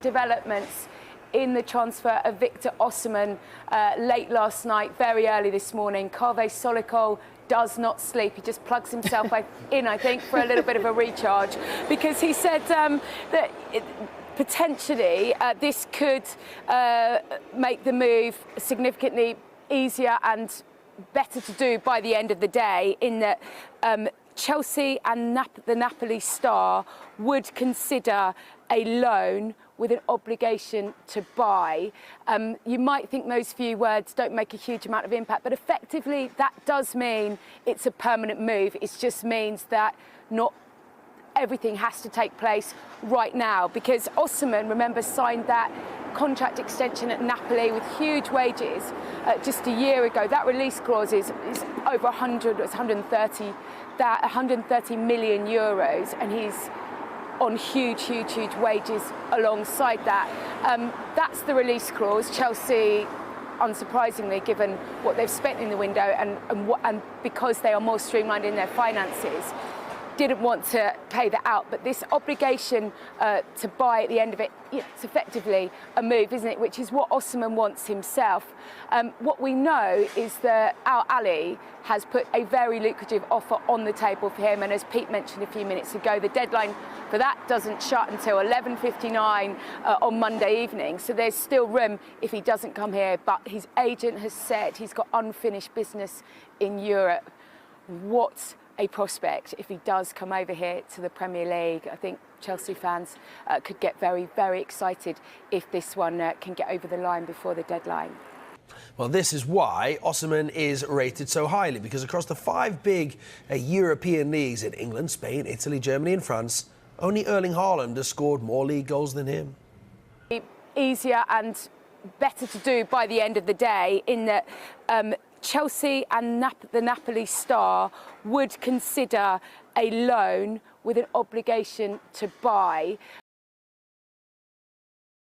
Developments in the transfer of Victor Osimhen late last night, very early this morning. Carve Solikol does not sleep. He just plugs himself in, I think, for a little bit of a recharge, because he said that potentially this could make the move significantly easier and better to do by the end of the day, in that Chelsea and the Napoli star would consider a loan with an obligation to buy. You might think those few words don't make a huge amount of impact, but effectively that does mean it's a permanent move. It just means that not everything has to take place right now, because Osimhen, remember, signed that contract extension at Napoli with huge wages just a year ago. That release clause is over 130 million euros, and he's on huge wages alongside that. That's the release clause. Chelsea, unsurprisingly, given what they've spent in the window and because they are more streamlined in their finances, didn't want to pay that out. But this obligation to buy at the end of it, it's effectively a move, isn't it? Which is what Osimhen wants himself. What we know is that Al Ali has put a very lucrative offer on the table for him, and as Pete mentioned a few minutes ago, the deadline for that doesn't shut until 11:59 on Monday evening. So there's still room if he doesn't come here. But his agent has said he's got unfinished business in Europe. What a prospect if he does come over here to the Premier League. I think Chelsea fans could get very excited if this one can get over the line before the deadline. Well, this is why Osimhen is rated so highly, because across the 5 big European leagues in England, Spain, Italy, Germany and France, only Erling Haaland has scored more league goals than him. Easier and better to do by the end of the day, in that Chelsea and the Napoli star would consider a loan with an obligation to buy.